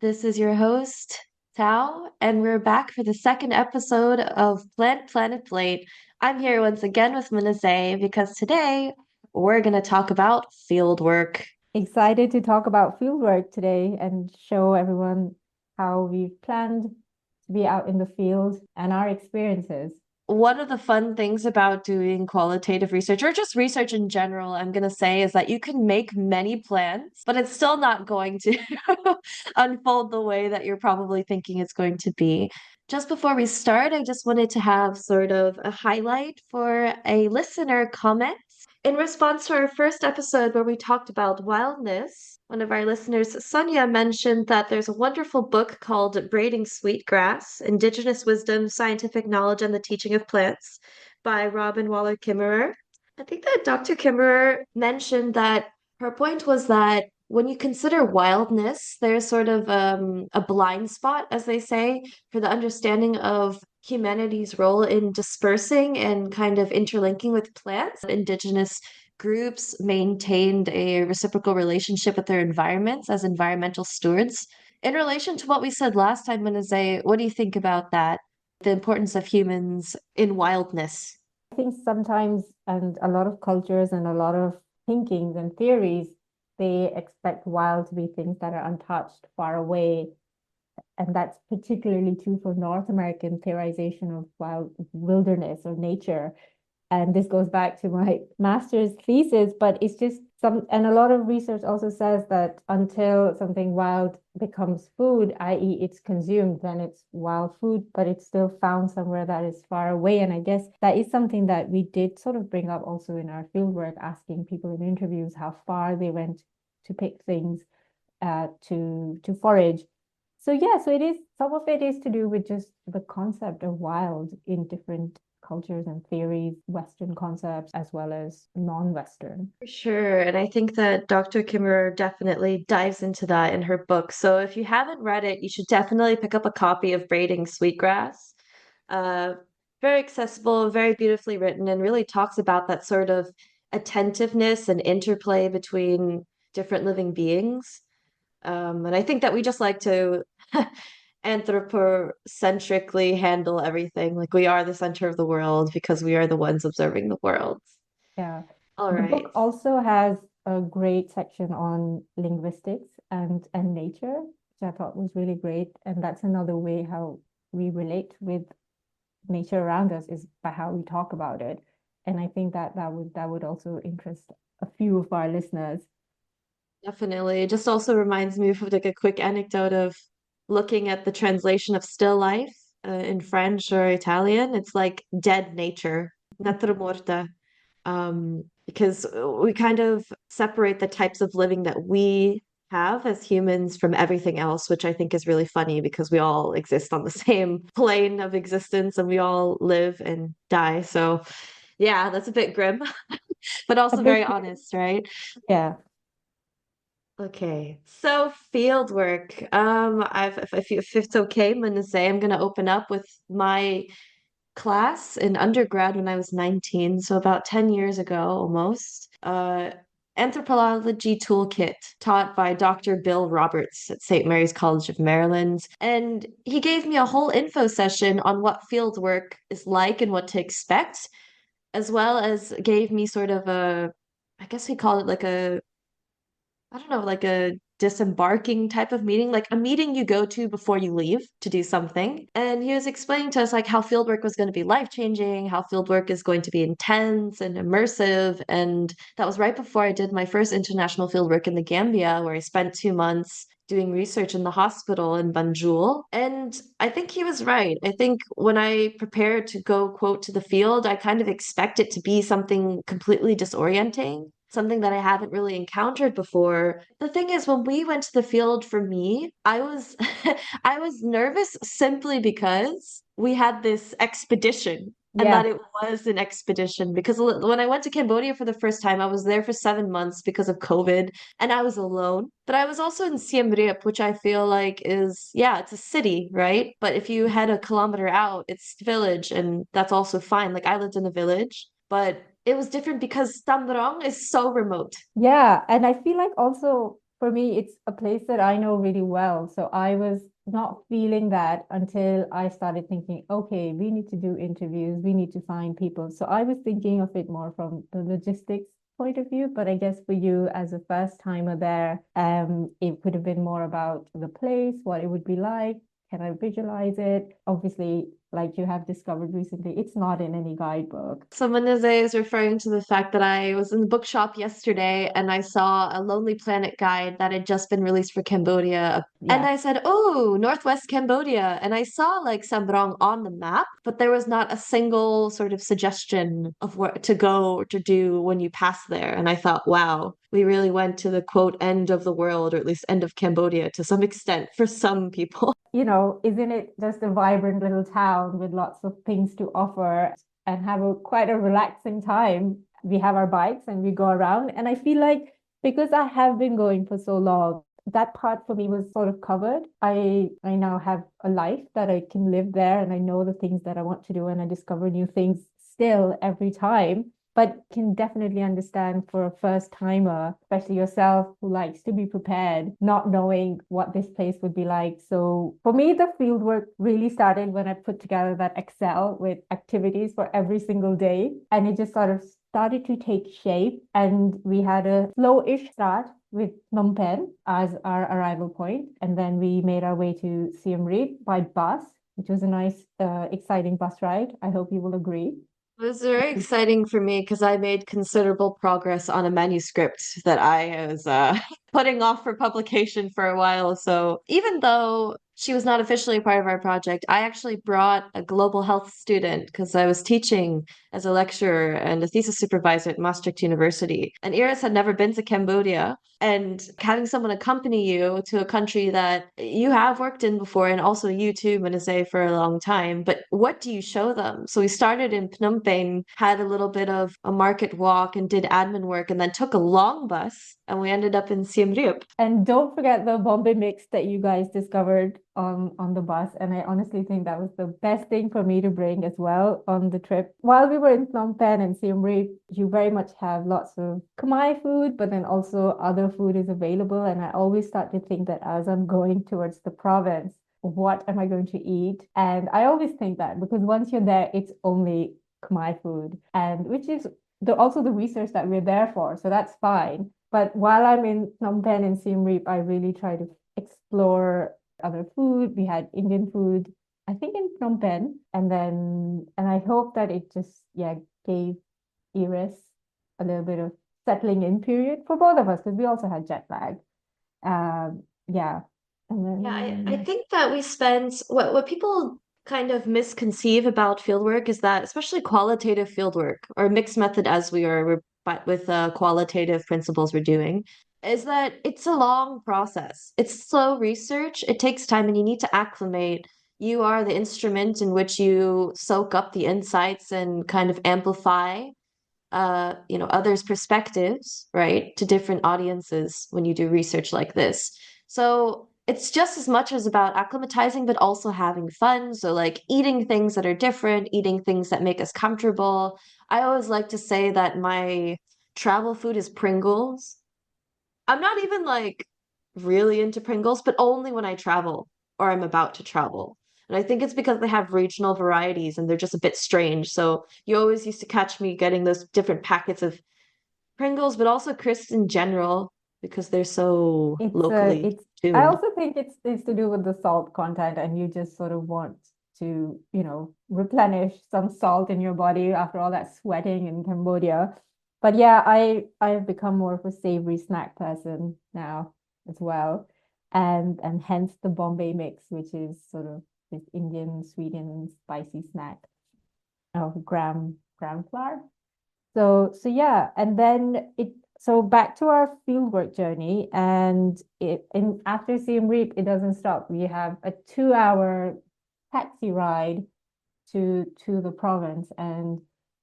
This is your host, Tao, and we're back for the second episode of Plant Planet Plate. I'm here once again with Muneezay because today we're going to talk about field work. Excited to talk about fieldwork today and show everyone how we've planned to be out in the field and our experiences. One of the fun things about doing qualitative research or just research in general, I'm going to say, is that you can make many plans, but it's still not going to unfold the way that you're probably thinking it's going to be. Just before we start, I just wanted to have sort of a highlight for a listener comment. In response to our first episode where we talked about wildness, one of our listeners, Sonia, mentioned that there's a wonderful book called Braiding Sweetgrass: Indigenous Wisdom, Scientific Knowledge, and the Teaching of Plants by Robin Waller Kimmerer. I think that Dr. Kimmerer mentioned that her point was that when you consider wildness, there's sort of a blind spot, as they say, for the understanding of humanity's role in dispersing and kind of interlinking with plants. Indigenous groups maintained a reciprocal relationship with their environments as environmental stewards. In relation to what we said last time, Manaze, what do you think about that? The importance of humans in wildness. I think sometimes, and a lot of cultures and a lot of thinkings and theories, they expect wild to be things that are untouched, far away. And that's particularly true for North American theorization of wild wilderness or nature. And this goes back to my master's thesis, but it's just and a lot of research also says that until something wild becomes food, i.e., it's consumed, then it's wild food, but it's still found somewhere that is far away. And I guess that is something that we did sort of bring up also in our fieldwork, asking people in interviews how far they went to pick things, to forage. So yeah, so it is, some of it is to do with just the concept of wild in different cultures and theories, Western concepts as well as non-Western. For sure. And I think that Dr. Kimmerer definitely dives into that in her book. So if you haven't read it, you should definitely pick up a copy of Braiding Sweetgrass. Uh, Very accessible, very beautifully written, and really talks about that sort of attentiveness and interplay between different living beings. And I think that we just like to anthropocentrically handle everything. Like we are the center of the world because we are the ones observing the world. Yeah. All The right. book also has a great section on linguistics and nature, which I thought was really great. And that's another way how we relate with nature around us is by how we talk about it. And I think that that would also interest a few of our listeners. Definitely. It just also reminds me of like a quick anecdote of looking at the translation of still life in French or Italian. It's like dead nature, natura morta. Because we kind of separate the types of living that we have as humans from everything else, which I think is really funny because we all exist on the same plane of existence and we all live and die. So, yeah, that's a bit grim, but A also bit, very honest, right? yeah. Okay, so field work. If it's okay, I'm gonna say I'm gonna open up with my class in undergrad when I was 19, so about 10 years ago almost. Anthropology toolkit taught by Dr. Bill Roberts at St. Mary's College of Maryland. And he gave me a whole info session on what field work is like and what to expect, as well as gave me sort of I guess we call it like I don't know, like a disembarking type of meeting, like a meeting you go to before you leave to do something. And he was explaining to us like how fieldwork was going to be life-changing, how fieldwork is going to be intense and immersive. And that was right before I did my first international fieldwork in the Gambia, where I spent 2 months doing research in the hospital in Banjul. And I think he was right. I think when I prepare to go, quote, to the field, I kind of expect it to be something completely disorienting, something that I haven't really encountered before. The thing is, when we went to the field for me, I was I was nervous simply because we had this expedition and Yeah. that it was an expedition because when I went to Cambodia for the first time, I was there for 7 months because of COVID and I was alone. But I was also in Siem Reap, which I feel like is, yeah, it's a city, right? But if you head a kilometer out, it's village and that's also fine. Like I lived in a village, but it was different because Tamdrong is so remote. Yeah, and I feel like also for me, it's a place that I know really well. So I was not feeling that until I started thinking, okay, we need to do interviews, we need to find people. So I was thinking of it more from the logistics point of view, but I guess for you as a first timer there, it could have been more about the place, what it would be like. Can I visualize it? Obviously, like you have discovered recently, it's not in any guidebook. So Muneezay is referring to the fact that I was in the bookshop yesterday and I saw a Lonely Planet guide that had just been released for Cambodia. And Yeah. I said, "Oh, Northwest Cambodia." And I saw like Sambrong on the map, but there was not a single sort of suggestion of where to go or to do when you pass there. And I thought, wow, we really went to the quote end of the world, or at least end of Cambodia to some extent for some people. Isn't it just a vibrant little town with lots of things to offer and have quite a relaxing time? We have our bikes and we go around. And I feel like because I have been going for so long, that part for me was sort of covered. I now have a life that I can live there and I know the things that I want to do and I discover new things still every time, but can definitely understand for a first timer, especially yourself who likes to be prepared, not knowing what this place would be like. So for me, the field work really started when I put together that Excel with activities for every single day. And it just sort of started to take shape. And we had a slow-ish start with Phnom Penh as our arrival point. And then we made our way to Siem Reap by bus, which was a nice, exciting bus ride. I hope you will agree. It was very exciting for me because I made considerable progress on a manuscript that I was putting off for publication for a while. So even though she was not officially a part of our project, I actually brought a global health student because I was teaching as a lecturer and a thesis supervisor at Maastricht University. And Iris had never been to Cambodia. And having someone accompany you to a country that you have worked in before, and also you too, Muneezay, for a long time, but what do you show them? So we started in Phnom Penh, had a little bit of a market walk and did admin work, and then took a long bus, and we ended up in Siem Reap. And don't forget the Bombay mix that you guys discovered on the bus. And I honestly think that was the best thing for me to bring as well on the trip. While we were in Phnom Penh and Siem Reap, you very much have lots of Khmer food, but then also other food is available. And I always start to think that as I'm going towards the province, what am I going to eat? And I always think that because once you're there, it's only Khmer food, and which is also the research that we're there for. So that's fine. But while I'm in Phnom Penh and Siem Reap, I really try to explore other food. We had Indian food, I think in Phnom Penh, and I hope that it just gave Iris a little bit of settling in period for both of us because we also had jet lag. Yeah, and Yeah, I then think that we spend what people kind of misconceive about fieldwork is that, especially qualitative fieldwork or mixed method as but with qualitative principles we're doing, is that it's a long process. It's slow research. It takes time and you need to acclimate. You are the instrument in which you soak up the insights and kind of amplify others' perspectives, right, to different audiences when you do research like this. So it's just as much as about acclimatizing, but also having fun. So like eating things that are different, eating things that make us comfortable. I always like to say that my travel food is Pringles. I'm not even like really into Pringles, but only when I travel or I'm about to travel. And I think it's because they have regional varieties and they're just a bit strange. So you always used to catch me getting those different packets of Pringles, but also crisps in general because they're so locally it's I tuned. also think it's to do with the salt content, and you just sort of want to, replenish some salt in your body after all that sweating in Cambodia. But yeah, I've become more of a savory snack person now as well. And hence the Bombay mix, which is sort of this Indian sweet and spicy snack of gram flour. So yeah, and then back to our fieldwork journey, and after Siem Reap, it doesn't stop. We have a 2 hour taxi ride to the province, and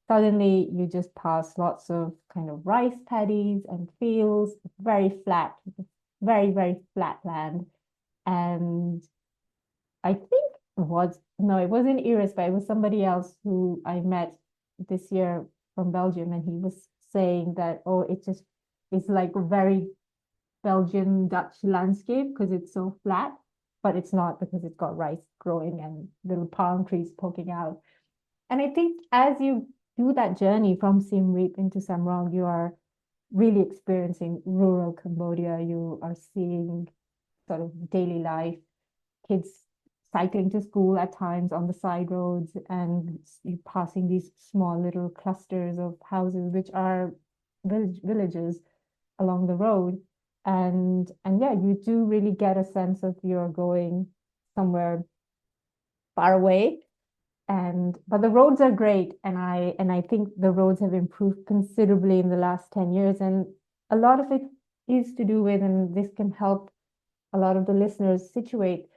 suddenly you just pass lots of kind of rice paddies and fields, very flat, very, very flat land. And I think it wasn't Iris, but it was somebody else who I met this year from Belgium, and he was saying that, oh, it just is like very Belgian Dutch landscape because it's so flat, but it's not because it's got rice growing and little palm trees poking out. And I think as you do that journey from Siem Reap into Samrong, you are really experiencing rural Cambodia. You are seeing sort of daily life, kids cycling to school at times on the side roads, and you passing these small little clusters of houses, which are villages along the road. And yeah, you do really get a sense of you're going somewhere far away. And but the roads are great, and I think the roads have improved considerably in the last 10 years. And a lot of it is to do with, and this can help a lot of the listeners situate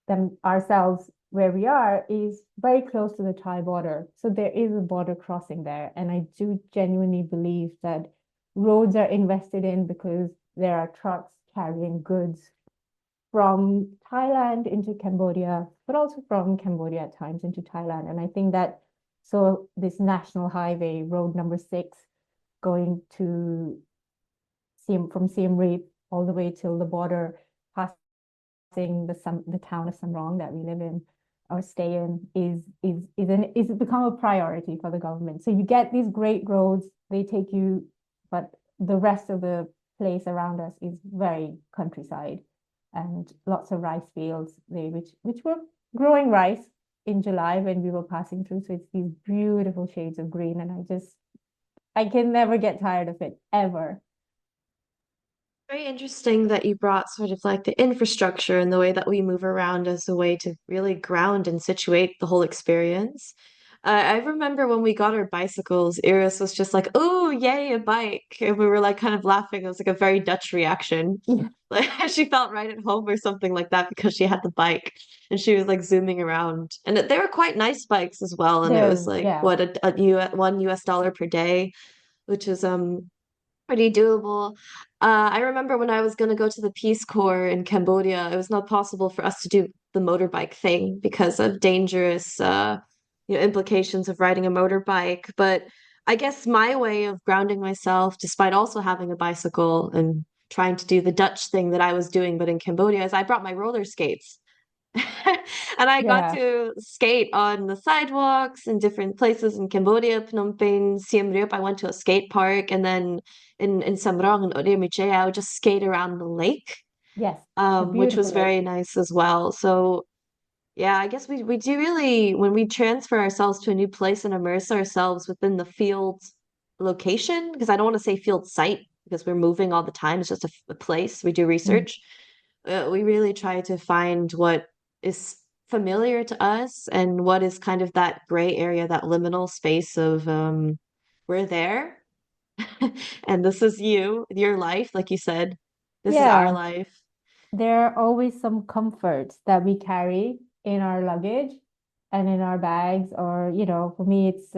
them ourselves where we are, is very close to the Thai border. So there is a border crossing there. And I do genuinely believe that roads are invested in because there are trucks carrying goods from Thailand into Cambodia, but also from Cambodia at times into Thailand. And I think that so this national highway, road number 6, going to from Siem Reap all the way till the border, passing the town of Samrong that we live in or stay in, is become a priority for the government. So you get these great roads, they take you, but the rest of the place around us is very countryside and lots of rice fields, which were growing rice in July when we were passing through. So it's these beautiful shades of green, and I can never get tired of it ever. Very interesting that you brought sort of like the infrastructure and the way that we move around as a way to really ground and situate the whole experience. I remember when we got our bicycles, Iris was just like, "Oh, yay, a bike!" And we were like kind of laughing. It was like a very Dutch reaction. Yeah, Like she felt right at home or something like that because she had the bike and she was like zooming around. And they were quite nice bikes as well. And it was like yeah. what $1 per day, which is pretty doable. I remember when I was going to go to the Peace Corps in Cambodia, it was not possible for us to do the motorbike thing because of dangerous, implications of riding a motorbike. But I guess my way of grounding myself, despite also having a bicycle and trying to do the Dutch thing that I was doing, but in Cambodia, is I brought my roller skates. And I got Yeah. to skate on the sidewalks in different places in Cambodia, Phnom Penh, Siem Reap. I went to a skate park, and then in Samrong and Oddar Meanchey, I would just skate around the lake, Yes. A which was beautiful lake. very nice as well. So yeah, I guess we do really, when we transfer ourselves to a new place and immerse ourselves within the field location, because I don't want to say field site because we're moving all the time. It's just a place. We do Mm. research. We really try to find what is familiar to us and what is kind of that gray area, that liminal space of we're there and this is your life, like you said, this is our Yeah. life. There are always some comforts that we carry in our luggage and in our bags, or, for me, it's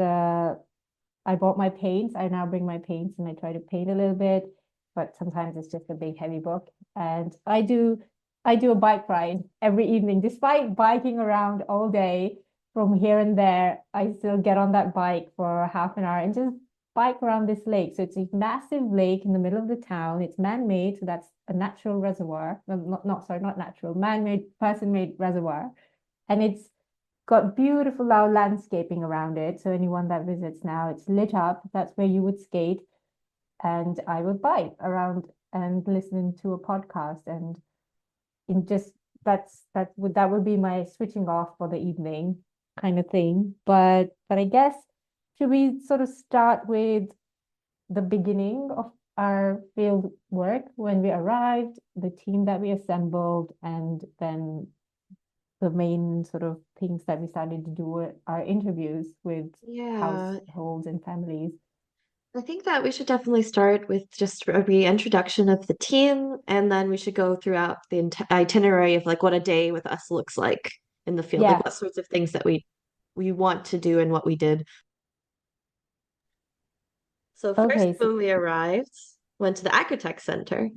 I bought my paints. I now bring my paints and I try to paint a little bit, but sometimes it's just a big heavy book. And I do a bike ride every evening. Despite biking around all day from here and there, I still get on that bike for half an hour and just bike around this lake. So it's a massive lake in the middle of the town. It's man-made, so that's a natural reservoir. Not natural, man-made, person-made reservoir. And it's got beautiful now landscaping around it. So anyone that visits now, it's lit up. That's where you would skate. And I would bike around and listen to a podcast. And in just that would be my switching off for the evening kind of thing. But I guess should we sort of start with the beginning of our field work when we arrived, the team that we assembled, and then the main sort of things that we started to do were our interviews with Yeah, households and families. I think that we should definitely start with just a reintroduction of the team, and then we should go throughout the itinerary of like what a day with us looks like in the field, like Yeah. what sorts of things that we want to do and what we did. So first, Okay. So when we arrived, went to the Agritech Center,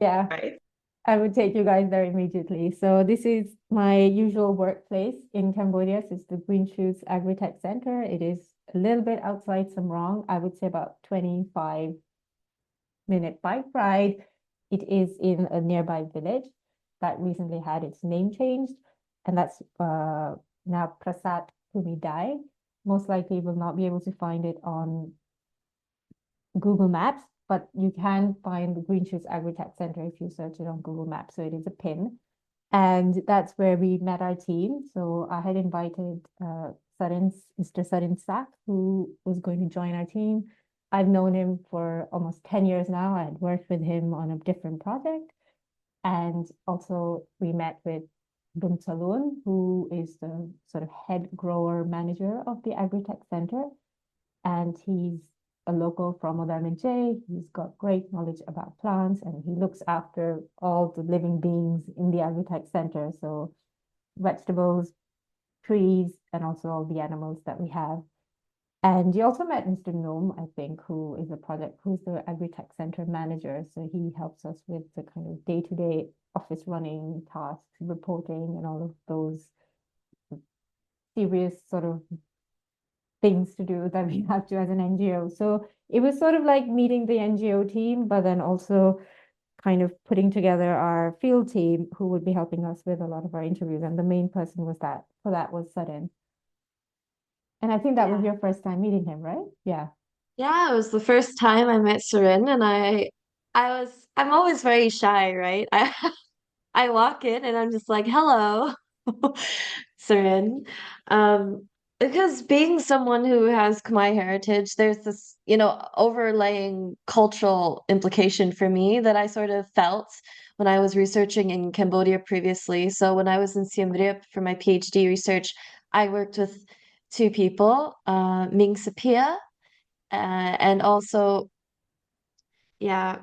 yeah, right? I would take you guys there immediately. So this is my usual workplace in Cambodia. So it's the Green Shoots Agritech Center. It is a little bit outside Samrong. I would say about 25-minute bike ride. it is in a nearby village that recently had its name changed, and that's now Prasad Bhumidai. Most likely, will not be able to find it on Google Maps, but you can find the Green Shoots Agri-Tech Center if you search it on Google Maps. So it is a pin. And that's where we met our team. So I had invited Mr. Sarin Sak, who was going to join our team. I've known him for almost 10 years now. I had worked with him on a different project. And also we met with Bum Salun, who is the sort of head grower manager of the Agri-Tech Center. And he's a local from Oddar Meanchey. He's got great knowledge about plants, and he looks after all the living beings in the Agri-Tech Center. So vegetables, trees, and also all the animals that we have. And you also met Mr. Nom, I think, who's the Agri-Tech Center manager. So he helps us with the kind of day-to-day office running tasks, reporting, and all of those serious sort of things to do that we have to as an NGO. So it was sort of like meeting the NGO team, but then also kind of putting together our field team who would be helping us with a lot of our interviews. And the main person was Sudden. And I think that was Yeah. your first time meeting him, right? Yeah. Yeah, it was the first time I met Surin, and I'm always very shy, right? I walk in and I'm just like, hello, Surin. Um, because being someone who has Khmer heritage, there's this, overlaying cultural implication for me that I sort of felt when I was researching in Cambodia previously. So when I was in Siem Reap for my PhD research, I worked with two people, Ming Sapia, and also, yeah,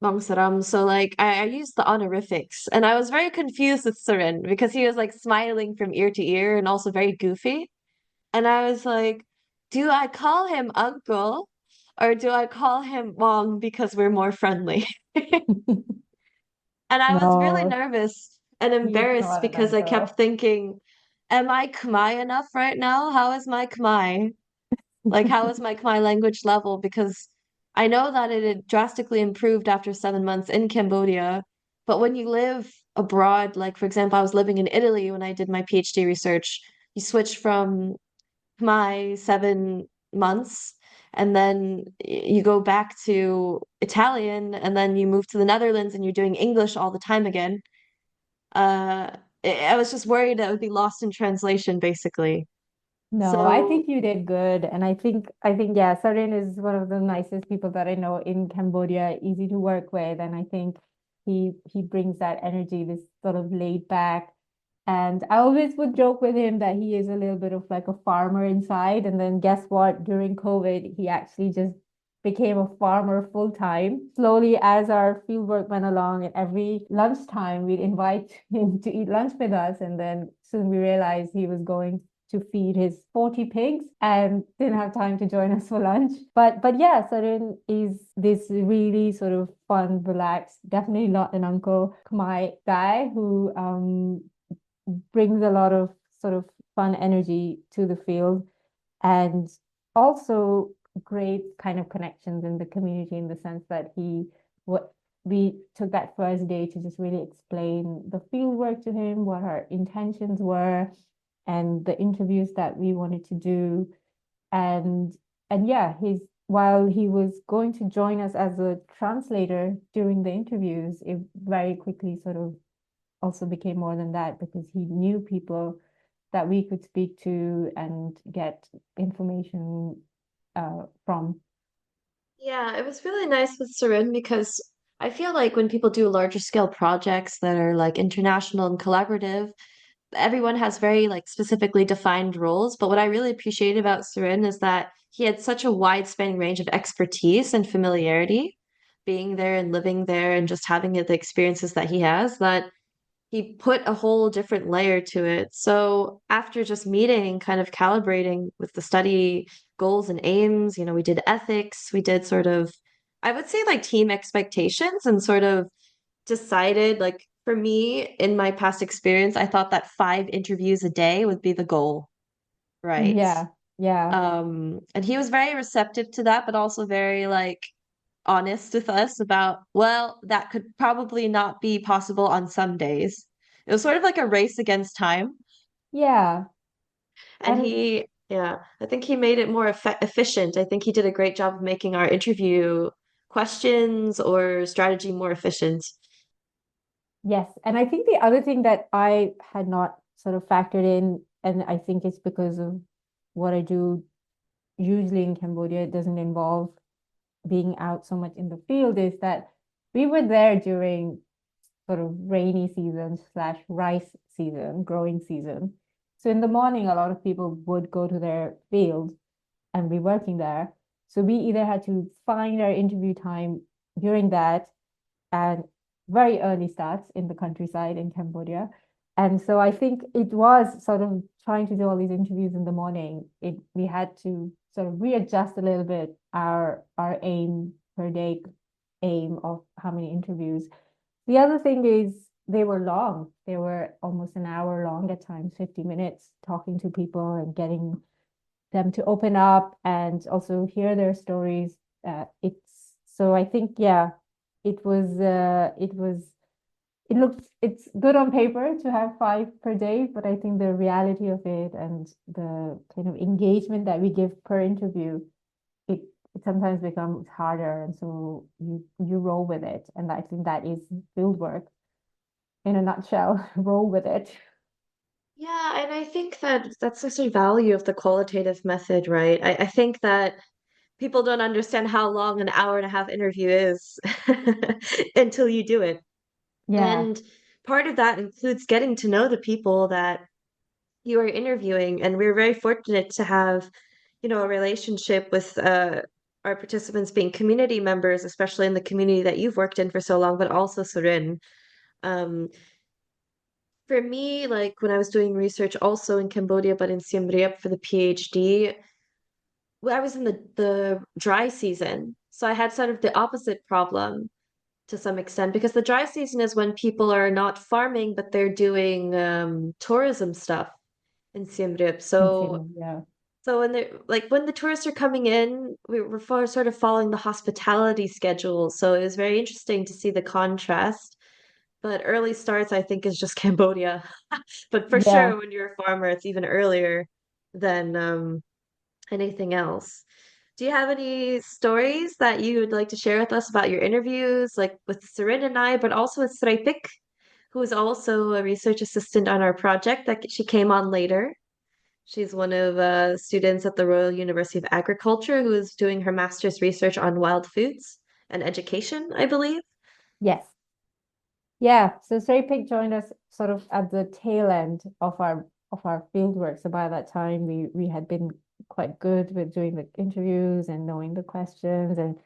Mongsaram. So like I used the honorifics, and I was very confused with Surin because he was like smiling from ear to ear and also very goofy. And I was like, do I call him uncle or do I call him mom because we're more friendly? And I was really No, nervous and he's embarrassed not an because I kept uncle. thinking, am I Khmer enough right now? How is my Khmer? Like, how is my Khmer language level? Because I know that it had drastically improved after 7 months in Cambodia. But when you live abroad, like, for example, I was living in Italy when I did my PhD research, you switch from Khmer 7 months, and then you go back to Italian, and then you move to the Netherlands and you're doing English all the time again. Uh, I was just worried I would be lost in translation, basically. No, I So think you did good. And I think, yeah, Sarin is one of the nicest people that I know in Cambodia, easy to work with. And I think he brings that energy, this sort of laid back. And I always would joke with him that he is a little bit of like a farmer inside. And then guess what? During COVID, he actually just became a farmer full time. Slowly, as our field work went along, and every lunchtime we'd invite him to eat lunch with us. And then soon we realized he was going to feed his 40 pigs and didn't have time to join us for lunch. But yeah, Sarin is this really sort of fun, relaxed, definitely not an uncle Khmer guy who brings a lot of sort of fun energy to the field and also great kind of connections in the community in the sense that what we took that first day to just really explain the field work to him, what our intentions were, and the interviews that we wanted to do. And and yeah, he's while he was going to join us as a translator during the interviews, it very quickly sort of also became more than that because he knew people that we could speak to and get information from. yeah, it was really nice with Sarin because I feel like when people do larger scale projects that are like international and collaborative, everyone has very like specifically defined roles. But what I really appreciate about Sarin is that he had such a wide spanning range of expertise and familiarity being there and living there and just having the experiences that he has that he put a whole different layer to it. So after just meeting and kind of calibrating with the study goals and aims, we did ethics, we did sort of, I would say like team expectations and sort of decided like for me in my past experience, I thought that 5 interviews a day would be the goal, right? Yeah, yeah. And he was very receptive to that, but also very like honest with us about, well, that could probably not be possible on some days. It was sort of like a race against time. Yeah. And And yeah, I think he made it more efficient. I think he did a great job of making our interview questions or strategy more efficient. yes, and I think the other thing that I had not sort of factored in, and I think it's because of what I do usually in Cambodia, it doesn't involve being out so much in the field, is that we were there during sort of rainy season slash rice season, growing season. So in the morning, a lot of people would go to their field and be working there. So we either had to find our interview time during that and very early starts in the countryside in Cambodia. And so I think it was sort of trying to do all these interviews in the morning. We had to sort of readjust a little bit our aim per day aim of how many interviews. The other thing is they were long. They were almost an hour long at times, 50 minutes talking to people and getting them to open up and also hear their stories. It's so I think, yeah, it's good on paper to have five per day, but I think the reality of it and the kind of engagement that we give per interview, it, it sometimes becomes harder. And so you roll with it. And I think that is field work in a nutshell, roll with it. Yeah, and I think that that's such a value of the qualitative method, right? I think that people don't understand how long an hour and a half interview is until you do it. Yeah, And part of that includes getting to know the people that you are interviewing. And we're very fortunate to have, a relationship with our participants being community members, especially in the community that you've worked in for so long, but also Surin. Um, for me, like when I was doing research also in Cambodia, but in Siem Reap for the PhD, well, I was in the dry season. So I had sort of the opposite problem to some extent because the dry season is when people are not farming, but they're doing tourism stuff in Siem Reap. So yeah. so when the tourists are coming in, we're sort of following the hospitality schedule. So it was very interesting to see the contrast. But early starts, I think, is just Cambodia. But for Yeah. sure, when you're a farmer, it's even earlier than anything else. Do you have any stories that you would like to share with us about your interviews, like with Sarin and I, but also with Srepik, who is also a research assistant on our project that she came on later? She's one of students at the Royal University of Agriculture who is doing her master's research on wild foods and education, I believe. Yes. Yeah, so Serapik joined us sort of at the tail end of our field work. So by that time, we had been quite good with doing the interviews and knowing the questions, and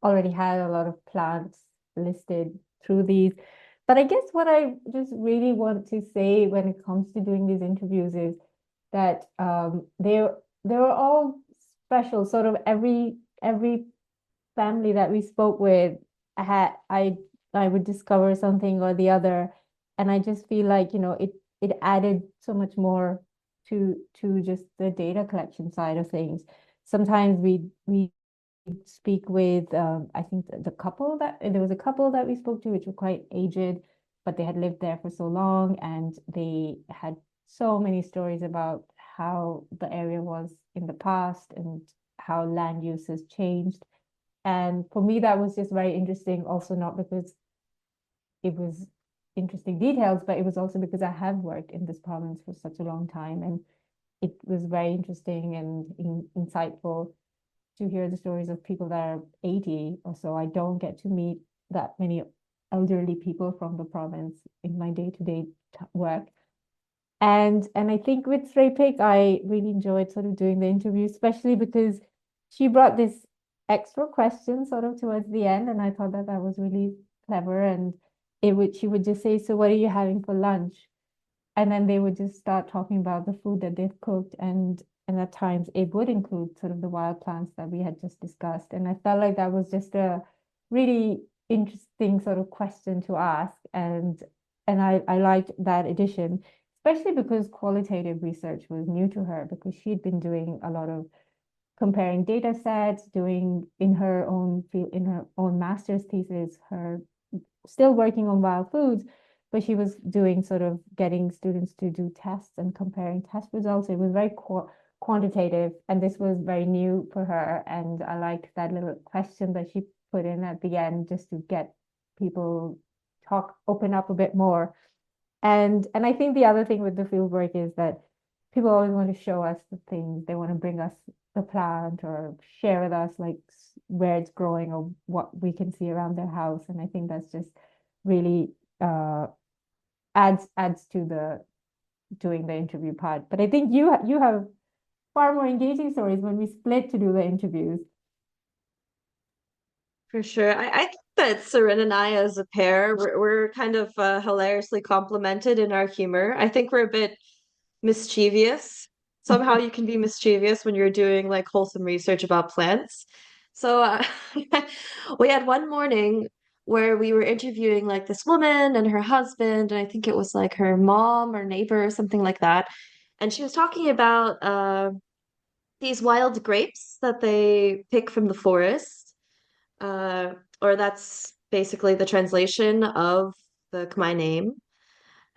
already had a lot of plants listed through these. But I guess what I just really want to say when it comes to doing these interviews is that they were all special. Sort of every family that we spoke with had I would discover something or the other, and I just feel like, it added so much more to just the data collection side of things. Sometimes we speak with I think the couple that there was a couple that we spoke to which were quite aged, but they had lived there for so long and they had so many stories about how the area was in the past and how land use has changed. And for me, that was just very interesting, also not because it was interesting details, but it was also because I have worked in this province for such a long time. And it was very interesting and insightful to hear the stories of people that are 80 or so. I don't get to meet that many elderly people from the province in my day-to-day work. And I think with Srepik, I really enjoyed sort of doing the interview, especially because she brought this extra question sort of towards the end, and I thought that that was really clever. And she would just say, "So what are you having for lunch?" And then they would just start talking about the food that they've cooked, and at times it would include sort of the wild plants that we had just discussed. And I felt like that was just a really interesting sort of question to ask, and I liked that addition, especially because qualitative research was new to her because she'd been doing a lot of comparing data sets, doing in her own field, in her own master's thesis, her still working on wild foods, but she was doing sort of getting students to do tests and comparing test results. It was very quantitative, and this was very new for her. And I liked that little question that she put in at the end just to get people open up a bit more. And I think the other thing with the field work is that people always want to show us the things. They want to bring us the plant or share with us like where it's growing or what we can see around their house. And I think that's just really adds to the doing the interview part. But I think you have far more engaging stories when we split to do the interviews. For sure. I think that Seren and I as a pair, we're kind of hilariously complemented in our humor. I think we're a bit mischievous. Somehow you can be mischievous when you're doing like wholesome research about plants. So we had one morning where we were interviewing like this woman and her husband, and I think it was like her mom or neighbor or something like that. And she was talking about these wild grapes that they pick from the forest. Uh, or that's basically the translation of the Khmer name.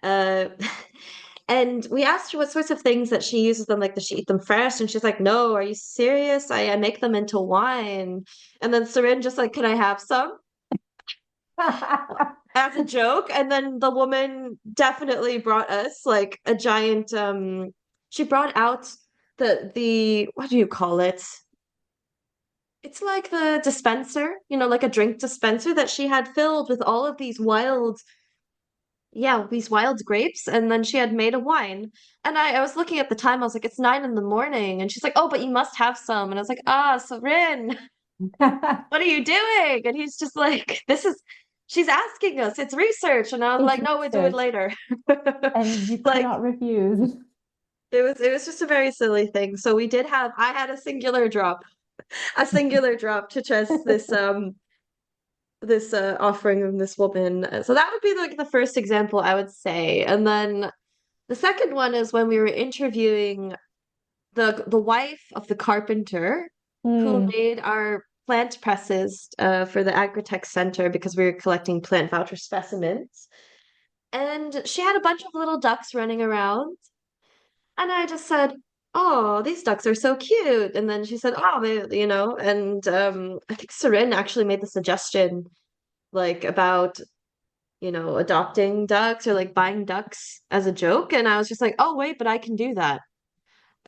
Uh, and we asked her what sorts of things that she uses them, like does she eat them fresh? And she's like, no, are you serious? I make them into wine. And then Seren just like, can I have some? As a joke. And then the woman definitely brought us like a giant she brought out the what do you call it? It's like the dispenser, like a drink dispenser that she had filled with all of these wild, yeah, these wild grapes. And then she had made a wine. And I was looking at the time, I was like, it's 9 in the morning. And she's like, oh, but you must have some. And I was like, ah, Sorin, what are you doing? And he's just like, she's asking us, it's research. And I was It's like, no, we do it research, later. and you Like, cannot refuse. it was just a very silly thing. So I had a singular drop to test this offering of this woman. So that would be like the first example I would say. And then the second one is when we were interviewing the wife of the carpenter who Mm, made our plant presses for the Agritech Center because we were collecting plant voucher specimens. And she had a bunch of little ducks running around. And I just said, oh, these ducks are so cute. And then she said, oh, and I think Sarin actually made the suggestion like about adopting ducks or like buying ducks as a joke. And I was just like, oh, wait, but I can do that.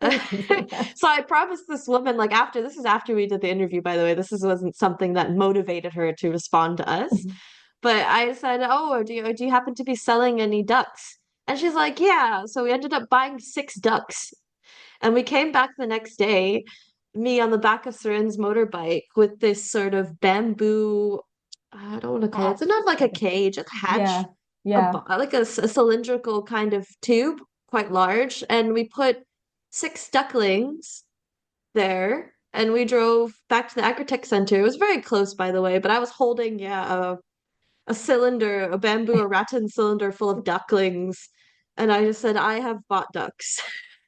you can do that. So I promised this woman, like this is after we did the interview, by the way, wasn't something that motivated her to respond to us. But I said, oh, do you happen to be selling any ducks? And she's like, yeah. So we ended up buying 6 ducks. And we came back the next day, me on the back of Serin's motorbike with this sort of bamboo, I don't want to call it, it's Hatch. not like a cage, a hatch, Yeah, yeah. like a cylindrical kind of tube, quite large. And we put 6 ducklings there and we drove back to the Agritech Center. It was very close, by the way, but I was holding, yeah, a cylinder, a bamboo, a rattan cylinder full of ducklings. And I just said, I have bought ducks.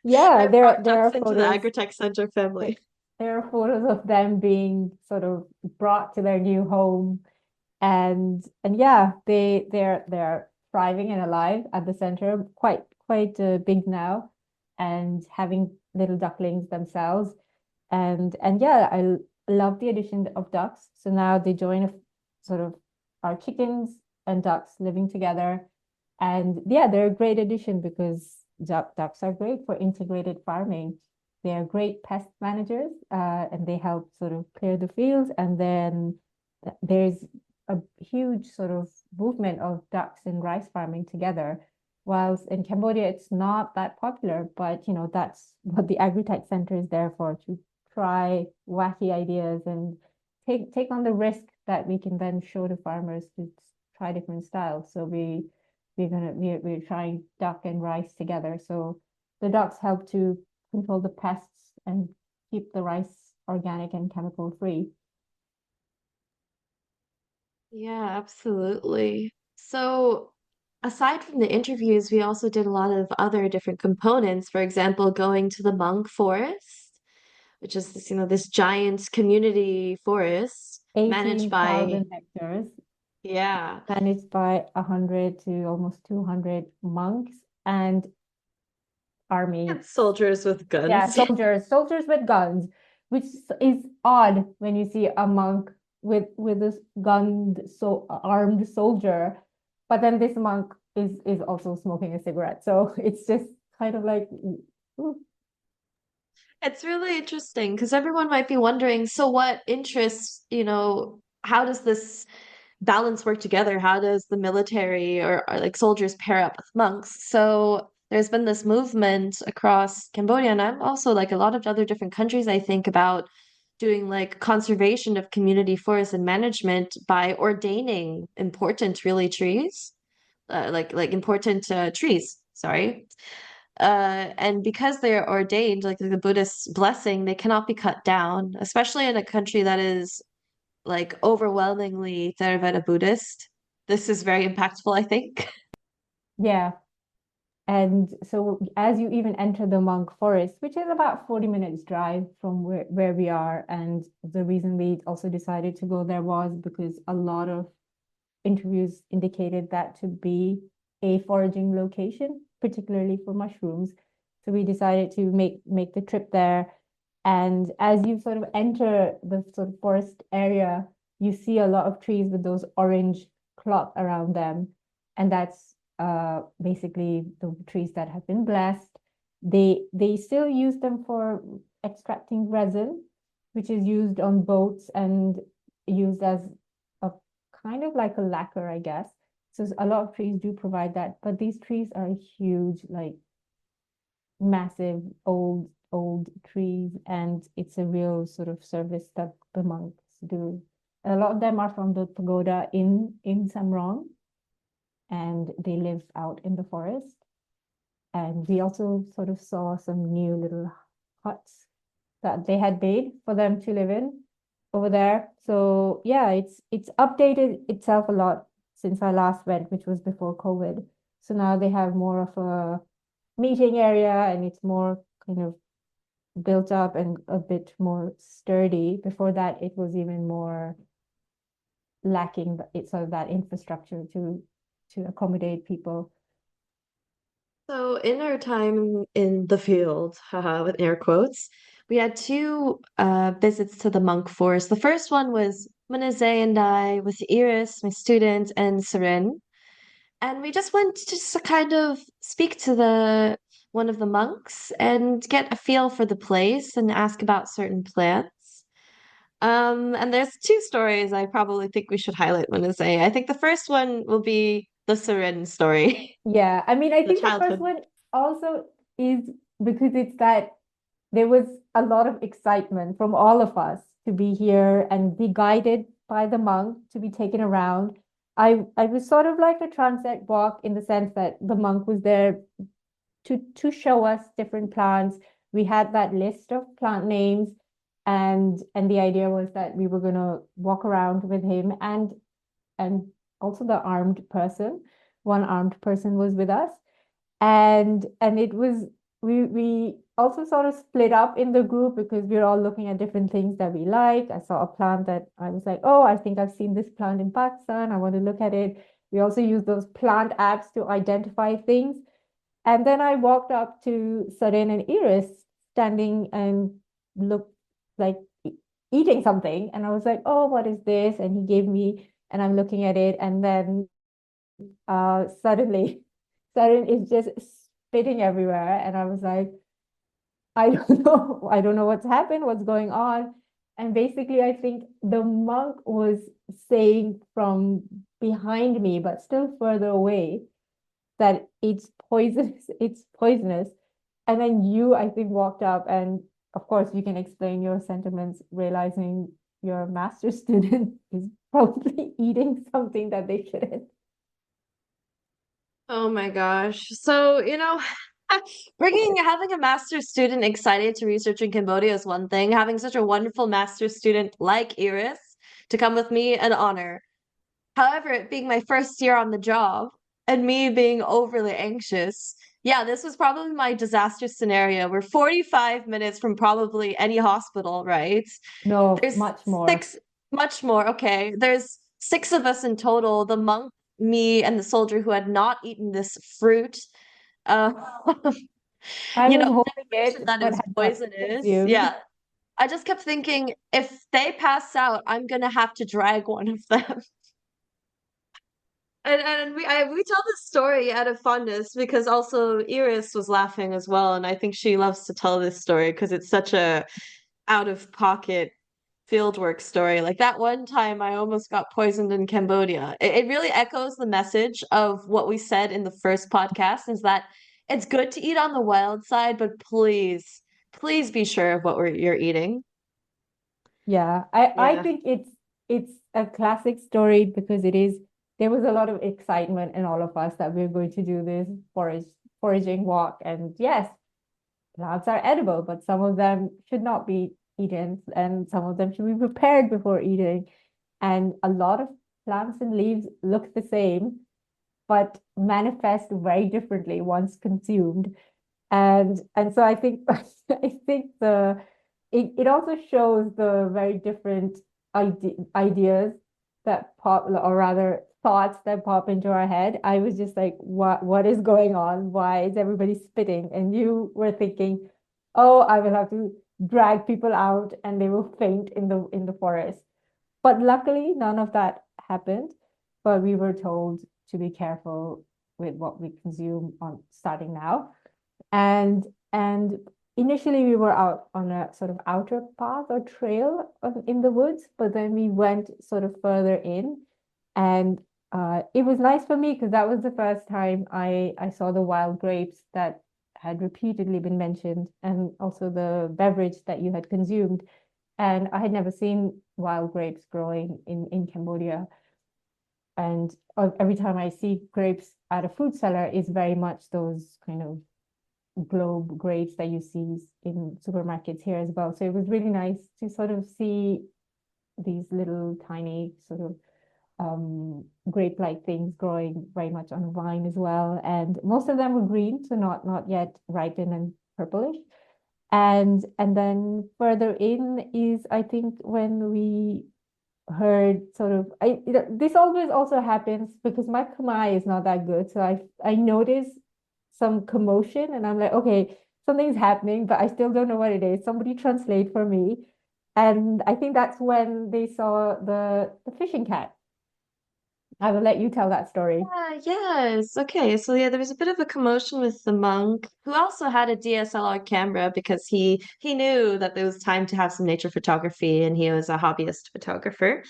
Yeah, I brought there ducks are into the photos. Agritech Center family. There are photos of them being sort of brought to their new home, and yeah, they're thriving and alive at the center, quite big now, and having little ducklings themselves, and yeah, I love the addition of ducks. So now they join a sort of our chickens and ducks living together, and yeah, they're a great addition because ducks are great for integrated farming. They are great pest managers, and they help sort of clear the fields. And then there's a huge sort of movement of ducks and rice farming together. Whilst in Cambodia, it's not that popular, but that's what the Agri-Tech Center is there for, to try wacky ideas and take on the risk that we can then show to farmers to try different styles. So we're trying duck and rice together. So the ducks help to control the pests and keep the rice organic and chemical free. Yeah, absolutely. So, aside from the interviews, we also did a lot of other different components. For example, going to the monk forest, which is this, this giant community forest managed by, 18,000 hectares, yeah, managed by 100 to almost 200 monks and army. and soldiers with Yeah, guns. soldiers with guns, which is odd when you see a monk with this gunned, so armed soldier, but then this monk is also smoking a cigarette. So it's just kind of like, ooh, It's really interesting because everyone might be wondering, so what interests, how does this balance work together? How does the military or like soldiers pair up with monks? So there's been this movement across Cambodia, and I'm also like a lot of other different countries, I think, about doing like conservation of community forests and management by ordaining important really trees, like important trees, sorry. And because they're ordained, like the Buddhist blessing, they cannot be cut down, especially in a country that is like overwhelmingly Theravada Buddhist. This is very impactful, I think. yeah. And so as you even enter the monk forest, which is about 40 minutes drive from where we are, and the reason we also decided to go there was because a lot of interviews indicated that to be a foraging location, particularly for mushrooms. So we decided to make the trip there. And as you sort of enter the sort of forest area, you see a lot of trees with those orange cloth around them. And that's basically the trees that have been blessed. They still use them for extracting resin, which is used on boats and used as a kind of like a lacquer, I guess. So a lot of trees do provide that, but these trees are huge, like massive old trees, and it's a real sort of service that the monks do. A lot of them are from the pagoda in Samrong, and they live out in the forest. And we also sort of saw some new little huts that they had made for them to live in over there. So yeah, it's updated itself a lot since I last went, which was before COVID. So now they have more of a meeting area, and it's more kind of built up and a bit more sturdy. Before that, it was even more lacking it's sort of that infrastructure to accommodate people. So in our time in the field, haha, with air quotes, we had two visits to the monk forest. The first one was Muneezay and I with Iris, my student, and Seren. And we just went to just kind of speak to the one of the monks and get a feel for the place and ask about certain plants. And there's two stories I probably think we should highlight one to say. I think the first one will be the Seren story, Yeah, I mean, I the think the first childhood. one also is because it's that there was a lot of excitement from all of us to be here and be guided by the monk to be taken around. I was sort of like a transect walk in the sense that the monk was there to show us different plants. We had that list of plant names, and the idea was that we were gonna walk around with him and also the armed person. One armed person was with us, and it was we also sort of split up in the group because we are all looking at different things that we like. I saw a plant that I was like, oh, I think I've seen this plant in Pakistan. I want to look at it. We also use those plant apps to identify things. And then I walked up to Saren and Iris standing and looked like eating something. And I was like, oh, what is this? And he gave me, and I'm looking at it. And then suddenly, Saren is just spitting everywhere. And I was like, I don't know. I don't know what's happened, what's going on. And basically, I think the monk was saying from behind me, but still further away, that it's poisonous, it's poisonous. And then you, I think, walked up, and of course, you can explain your sentiments, realizing your master's student is probably eating something that they shouldn't. Oh my gosh. So, having a master's student excited to research in Cambodia is one thing. Having such a wonderful master's student like Iris to come with me, an honor. However, it being my first year on the job and me being overly anxious, Yeah, this was probably my disaster scenario. We're 45 minutes from probably any hospital, right? No, There's much more. six, much more. Okay. There's six of us in total. The monk, me, and the soldier who had not eaten this fruit. Uh, I you was know, holding mention it, that but it's had not poisonous. consumed. Yeah. I just kept thinking if they pass out, I'm gonna have to drag one of them. And we tell this story out of fondness because also Iris was laughing as well, and I think she loves to tell this story because it's such a out of pocket fieldwork story. Like that one time I almost got poisoned in Cambodia. It really echoes the message of what we said in the first podcast is that it's good to eat on the wild side, but please, please be sure of what you're eating. Yeah, I Yeah. think it's a classic story because it is there was a lot of excitement in all of us that we are going to do this foraging walk. And yes, plants are edible, but some of them should not be eaten and some of them should be prepared before eating. And a lot of plants and leaves look the same, but manifest very differently once consumed. And so I think I think it also shows the very different ideas that pop, or rather thoughts that pop into our head. I was just like, what is going on? Why is everybody spitting? And you were thinking, oh, I will have to drag people out and they will faint in the forest. But luckily, none of that happened. But we were told to be careful with what we consume on starting now. And initially we were out on a sort of outer path or trail in the woods, but then we went sort of further in, and it was nice for me because that was the first time I saw the wild grapes that had repeatedly been mentioned, and also the beverage that you had consumed. And I had never seen wild grapes growing in Cambodia. And every time I see grapes at a fruit cellar, it's very much those kind of globe grapes that you see in supermarkets here as well. So it was really nice to sort of see these little tiny sort of grape-like things growing very much on a vine as well. And most of them were green, so not yet ripened and purplish. And then further in is I think when we heard sort of this always also happens because my Khmer is not that good. So I notice some commotion and I'm like, okay, something's happening, but I still don't know what it is. Somebody translate for me. And I think that's when they saw the fishing cat. I will let you tell that story. Yes. Okay. So yeah, there was a bit of a commotion with the monk who also had a DSLR camera because he knew that there was time to have some nature photography and he was a hobbyist photographer.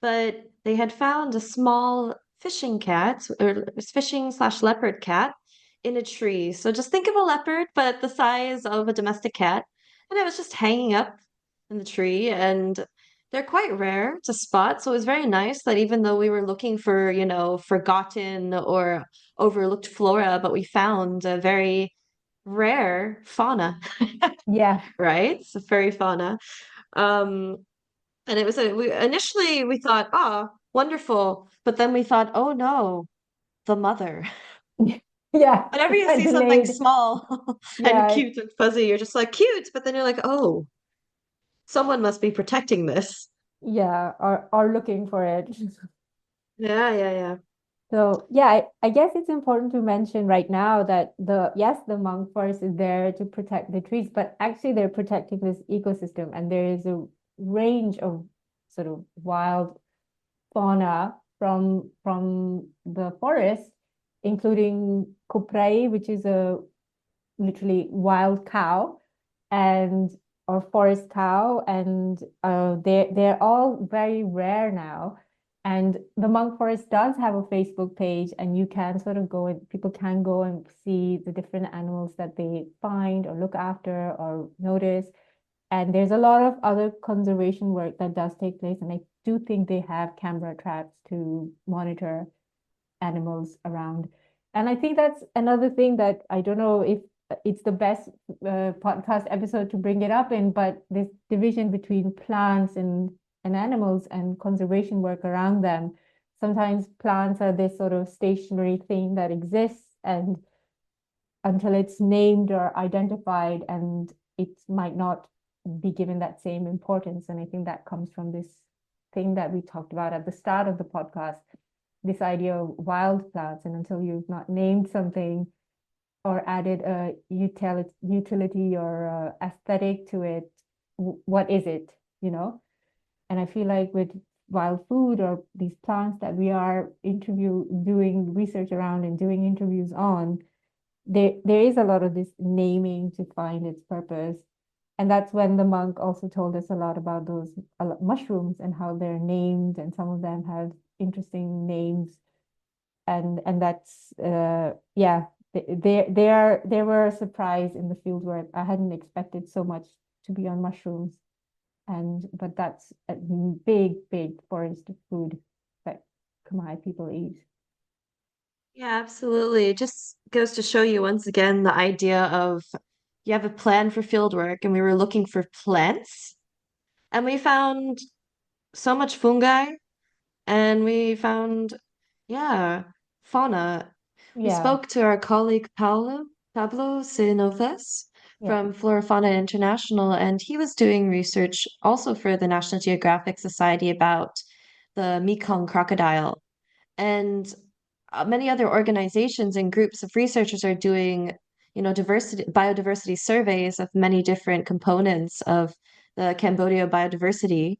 But they had found a small fishing cat or fishing slash leopard cat in a tree. So just think of a leopard, but the size of a domestic cat. And it was just hanging up in the tree and they're quite rare to spot. So it was very nice that even though we were looking for, forgotten or overlooked flora, but we found a very rare fauna, Yeah. right? It's a furry fauna. Um, and it was initially we thought, oh, wonderful. But then we thought, oh no, the mother. Yeah. Whenever you I see something delayed. small and Yeah. cute and fuzzy, you're just like, cute. But then you're like, oh, someone must be protecting this. Yeah. Or looking for it. Yeah, yeah, yeah. So yeah, I guess it's important to mention right now that the monk forest is there to protect the trees, but actually they're protecting this ecosystem, and there is a range of sort of wild fauna from the forest, including kuprai, which is a literally wild cow, and or forest cow, and they're all very rare now. And the monk forest does have a Facebook page, and you can sort of go and people can go and see the different animals that they find or look after or notice. And there's a lot of other conservation work that does take place, and I do think they have camera traps to monitor animals around. And I think that's another thing that I don't know if it's the best podcast episode to bring it up in, but this division between plants and animals and conservation work around them. Sometimes plants are this sort of stationary thing that exists, and until it's named or identified, and it might not be given that same importance. And I think that comes from this thing that we talked about at the start of the podcast, this idea of wild plants. And until you've not named something or added a utility or aesthetic to it, what is it, you know? And I feel like with wild food or these plants that we are doing research around and doing interviews on, there is a lot of this naming to find its purpose. And that's when the monk also told us a lot about those mushrooms and how they're named, and some of them have interesting names. And that's yeah, they were a surprise in the field work. I hadn't expected so much to be on mushrooms. And but that's a big forest of food that Khmer people eat. Yeah, absolutely. It just goes to show you once again the idea of you have a plan for field work, and we were looking for plants, and we found so much fungi, and we found, yeah, fauna. We Yeah, spoke to our colleague Pablo Sinoves yeah, from Flora Fauna International, and he was doing research also for the National Geographic Society about the Mekong crocodile. And many other organizations and groups of researchers are doing, biodiversity surveys of many different components of the Cambodia biodiversity.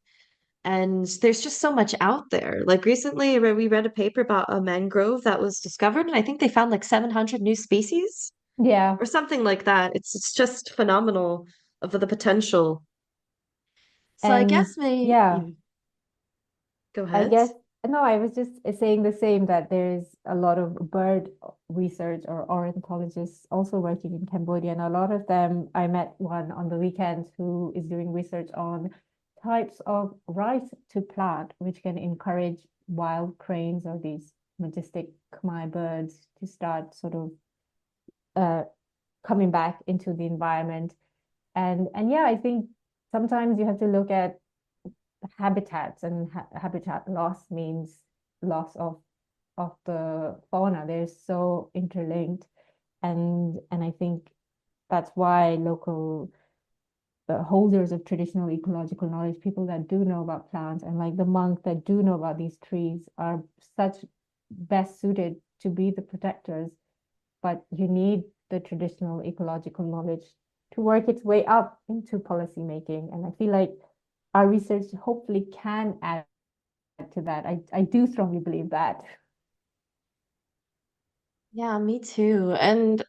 And there's just so much out there. Like recently, we read a paper about a mangrove that was discovered, and I think they found like 700 new species yeah. or something like that. It's just phenomenal of the potential. So I And guess maybe yeah, go I ahead. guess no, I was just saying the same, that there's a lot of bird research or ornithologists also working in Cambodia. And a lot of them, I met one on the weekend who is doing research on types of rice to plant, which can encourage wild cranes or these majestic Khmer birds to start sort of uh, coming back into the environment. And yeah, I think sometimes you have to look at habitats, and habitat loss means loss of the fauna. They're so interlinked, and I think that's why local holders of traditional ecological knowledge, people that do know about plants, and like the monk that do know about these trees, are such best suited to be the protectors. But you need the traditional ecological knowledge to work its way up into policy making. And I feel like our research hopefully can add to that. I do strongly believe that. Yeah, me too. And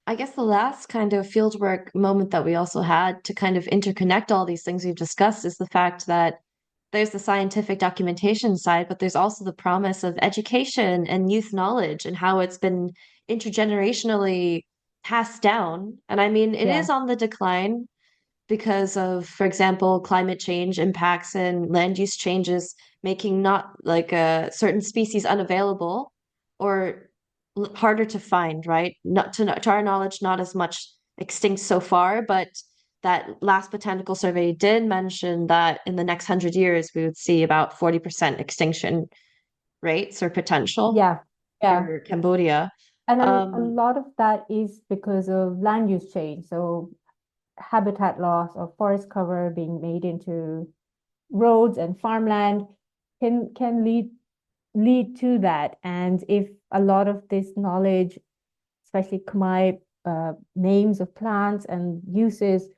I guess the last kind of fieldwork moment that we also had to kind of interconnect all these things we've discussed is the fact that there's the scientific documentation side, but there's also the promise of education and youth knowledge and how it's been intergenerationally passed down. And I mean, it Yeah. is on the decline because of, for example, climate change impacts and land use changes, making not like a certain species unavailable or harder to find, right? Not to our knowledge, not as much extinct so far, but that last botanical survey did mention that in the next 100 years we would see about 40% extinction rates or potential Yeah. Yeah. for Cambodia. And a Um, lot of that is because of land use change. So habitat loss or forest cover being made into roads and farmland can lead to that. And if a lot of this knowledge, especially Khmer names of plants and uses,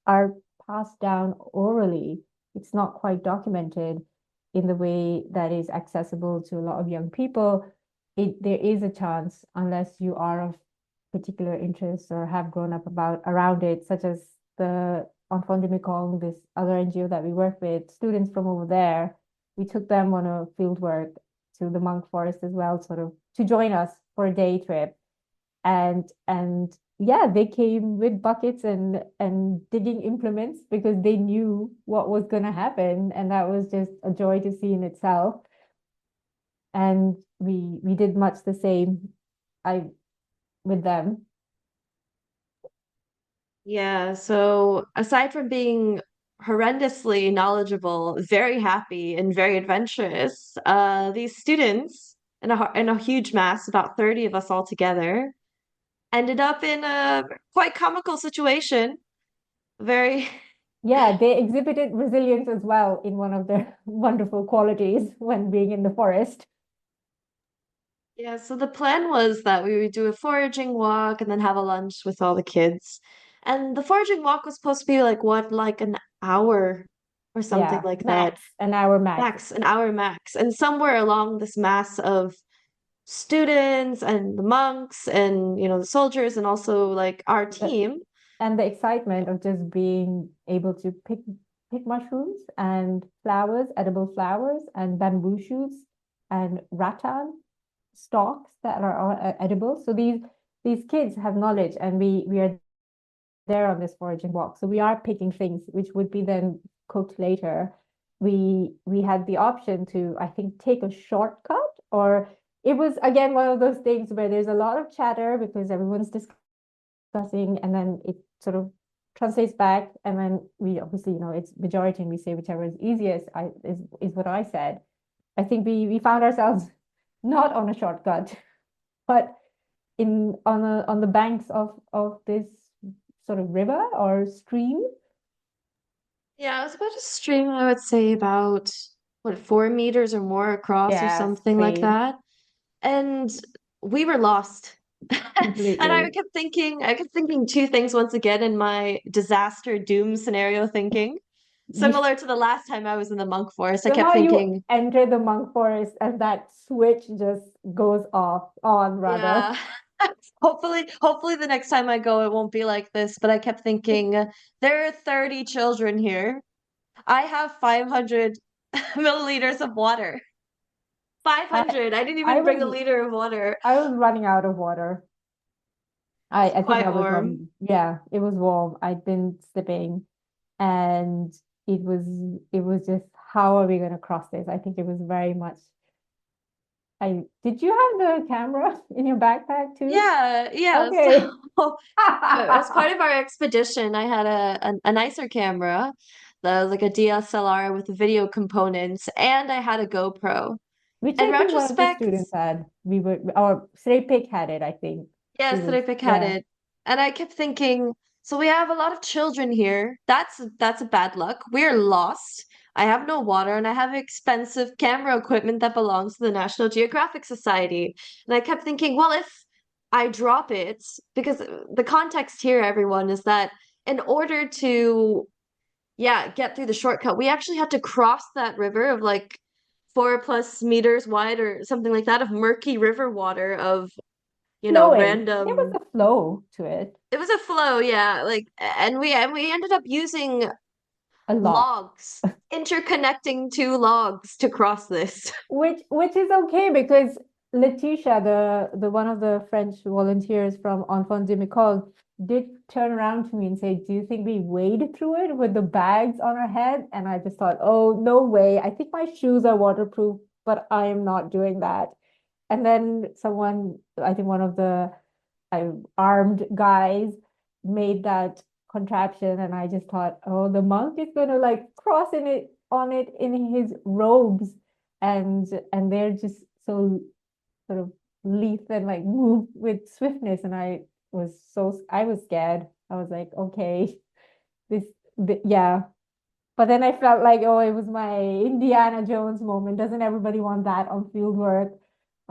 are passed down orally, it's not quite documented in the way that is accessible to a lot of young people. There is a chance, unless you are of particular interest or have grown up around it, such as the Enfants du Mekong, this other NGO that we work with, students from over there. We took them on a field work to the monk forest as well, sort of to join us for a day trip. And yeah, they came with buckets and digging implements because they knew what was going to happen, and that was just a joy to see in itself. And we did much the same I with them. Yeah, so aside from being horrendously knowledgeable, very happy, and very adventurous, these students in a huge mass, about 30 of us all together, ended up in a quite comical situation. Very, Yeah, they exhibited resilience as well in one of their wonderful qualities when being in the forest. yeah. So the plan was that we would do a foraging walk and then have a lunch with all the kids. And the foraging walk was supposed to be like what, like an hour or something Yeah, like that. max, an hour max. Max, an hour max. And somewhere along this mass of students and the monks and the soldiers and also like our The, team. and the excitement of just being able to pick mushrooms and flowers, edible flowers, and bamboo shoots and rattan stalks that are all edible. So these kids have knowledge, and we are there on this foraging walk. So we are picking things which would be then cooked later. We had the option to, I think, take a shortcut, or it was again one of those things where there's a lot of chatter because everyone's discussing, and then it sort of translates back, and then we obviously, it's majority and we say whichever is easiest. Is what I said. I think we found ourselves not on a shortcut, but in on the banks of this sort of river or stream. Yeah, it was about a stream, I would say about what, 4 meters or more across or Yes, something like same, that. And we were lost. And completely. I kept thinking two things once again in my disaster doom scenario thinking. You, Similar to the last time I was in the monk forest, I kept somehow you thinking, enter the monk forest and that switch just goes off on rather. yeah, hopefully the next time I go, it won't be like this. But I kept thinking, there are 30 children here. I have 500 milliliters of water. I 500. I didn't I even bring a was liter of water. I was running out of water. It's I think I quite was warm. yeah, it was warm. I'd been slipping, and it was it was just, how are we going to cross this? I think it was very much. I did you have the camera in your backpack too? Yeah, yeah. Okay. So as part of our expedition, I had a nicer camera, like a DSLR with video components, and I had a GoPro. Which In I think one of the retrospect, students had. We were, or Srepik had it, I think. It yes, was, Serapik had yeah. it. And I kept thinking, so we have a lot of children here. That's a bad luck. We're lost. I have no water and I have expensive camera equipment that belongs to the National Geographic Society. And I kept thinking, well, if I drop it, because the context here, everyone, is that in order to, yeah, get through the shortcut, we actually had to cross that river of like 4+ meters wide or something like that of murky river water of Flowing. There was random. a flow to it It was a flow, yeah. Like, and we ended up using a lot. logs, interconnecting two logs to cross this. Which is okay because Letitia, the one of the French volunteers from Enfants de Micole, did turn around to me and say, "Do you think we wade through it with the bags on our head?" And I just thought, "Oh, no way. I think my shoes are waterproof, but I am not doing that." And then someone, I think one of the armed guys, made that contraption, and I just thought, oh, the monk is gonna like cross in it on it in his robes, and they're just so sort of lithe and like move with swiftness, and I was scared. I was like, okay, this, yeah. But then I felt like, oh, it was my Indiana Jones moment. Doesn't everybody want that on field work?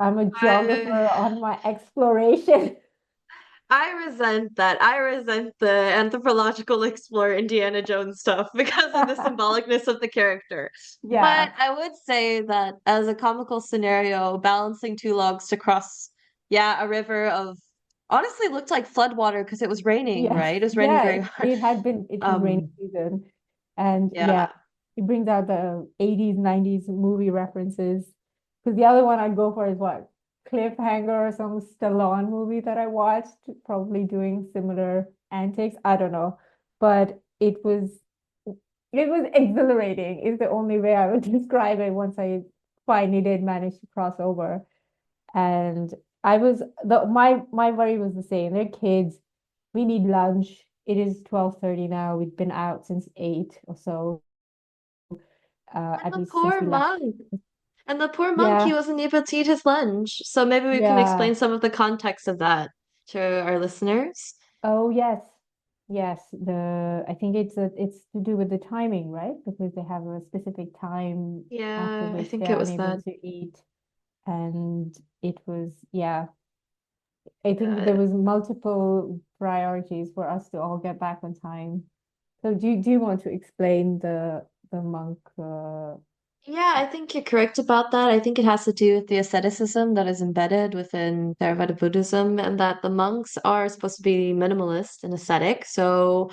I'm a I geographer on my exploration. I resent that. I resent the anthropological explorer Indiana Jones stuff because of the symbolicness of the character. Yeah. But I would say that as a comical scenario, balancing two logs to cross, yeah, a river of honestly looked like floodwater because it was raining, Yeah, right? It was raining yeah, very hard. it was rainy Um, season. And yeah, yeah. it brings out the 80s, 90s movie references. Because the other one I'd go for is what? Cliffhanger or some Stallone movie that I watched, probably doing similar antics. I don't know. But it was exhilarating, is the only way I would describe it once I finally did manage to cross over. And I was my worry was the same. They're kids. We need lunch. It is 12:30 now. We've been out since 8 or so, And at the least since poor we left. monk. And the poor monk, he Yeah, wasn't able to eat his lunch. So maybe we can yeah. explain some of the context of that. to our listeners? Oh yes. Yes, the I think it's to do with the timing, right? Because they have a specific time after Yeah, I which think they're it was unable that. to eat. And it was, yeah, I think there Uh, was multiple priorities for us to all get back on time. So do you want to explain the monk yeah, I think you're correct about that. I think it has to do with the asceticism that is embedded within Theravada Buddhism, and that the monks are supposed to be minimalist and ascetic. So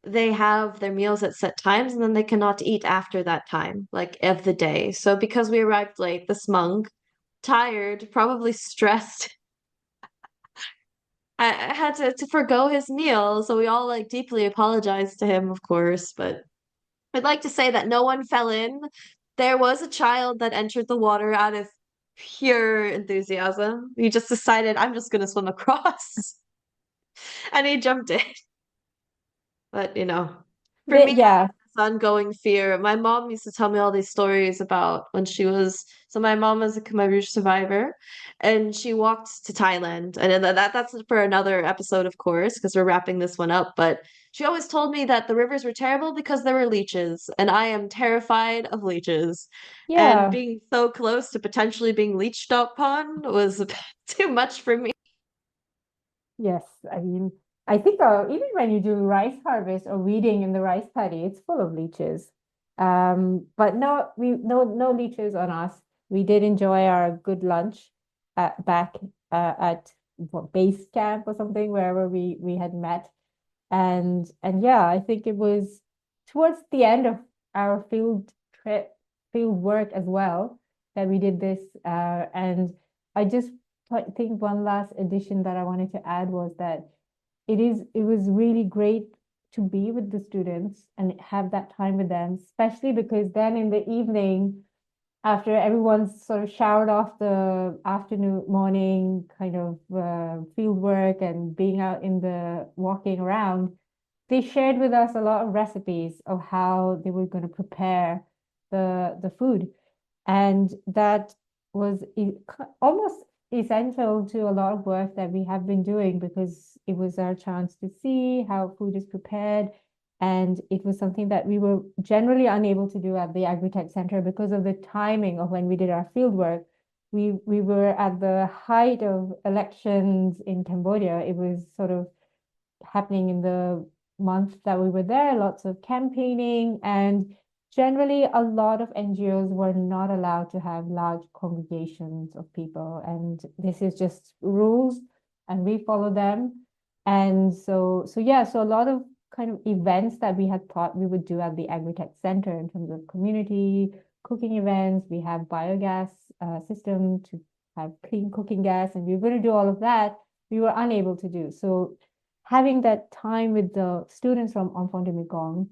they have their meals at set times and then they cannot eat after that time, like of the day. So because we arrived late, this monk, tired, probably stressed, I had to forgo his meal. So we all like deeply apologized to him, of course, but I'd like to say that no one fell in. There was a child that entered the water out of pure enthusiasm. He just decided, I'm just gonna swim across. And he jumped in. But for me, I yeah, have this ongoing fear. My mom used to tell me all these stories about when she was. So my mom was a Khmer Rouge survivor, and she walked to Thailand. And then that's for another episode, of course, because we're wrapping this one up. But she always told me that the rivers were terrible because there were leeches, and I am terrified of leeches. And yeah. being so close to potentially being leached upon was a bit too much for me. Yes, I mean, I think even when you do rice harvest or weeding in the rice paddy, it's full of leeches. But no leeches on us. We did enjoy our good lunch back at what, base camp or something, wherever we had met. And yeah, I think it was towards the end of our field trip, field work as well, that we did this. And I just think one last addition that I wanted to add was that it was really great to be with the students and have that time with them, especially because then in the evening, after everyone's sort of showered off the afternoon, morning kind of field work and being out in the walking around, they shared with us a lot of recipes of how they were going to prepare the food. And that was almost essential to a lot of work that we have been doing because it was our chance to see how food is prepared. And it was something that we were generally unable to do at the Agri-Tech Center because of the timing of when we did our field work. We were at the height of elections in Cambodia. It was sort of happening in the month that we were there, lots of campaigning, and generally a lot of NGOs were not allowed to have large congregations of people. And this is just rules, and we follow them. And so yeah, so a lot of kind of events that we had thought we would do at the Agri-Tech Center in terms of community cooking events. We have biogas system to have clean cooking gas, and we were going to do all of that. We were unable to do. So having that time with the students from Enfant de Mekong,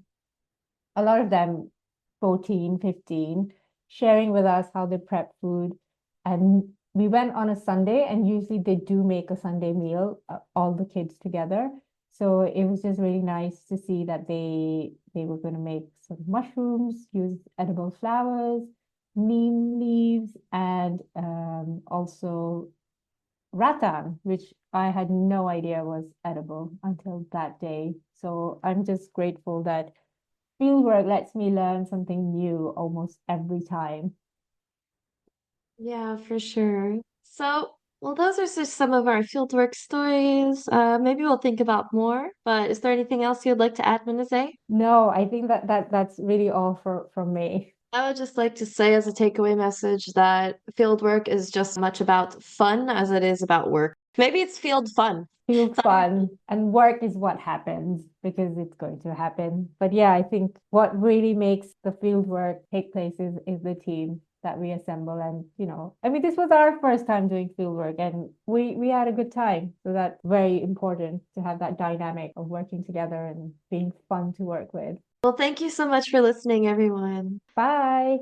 a lot of them 14, 15, sharing with us how they prep food. And we went on a Sunday, and usually they do make a Sunday meal, all the kids together. So it was just really nice to see that they were going to make some mushrooms, use edible flowers, neem leaves, and also rattan, which I had no idea was edible until that day. So I'm just grateful that fieldwork lets me learn something new almost every time. Yeah, for sure. So, well, those are just some of our fieldwork stories. Maybe we'll think about more, but is there anything else you'd like to add, Muneezay? No, I think that's really all from me. I would just like to say as a takeaway message that fieldwork is just as much about fun as it is about work. Maybe it's field fun. Field fun and work is what happens because it's going to happen. But yeah, I think what really makes the field work take place is the team that we assemble. And I mean, this was our first time doing field work, and we had a good time. So that's very important to have that dynamic of working together and being fun to work with. Well, thank you so much for listening, everyone. Bye.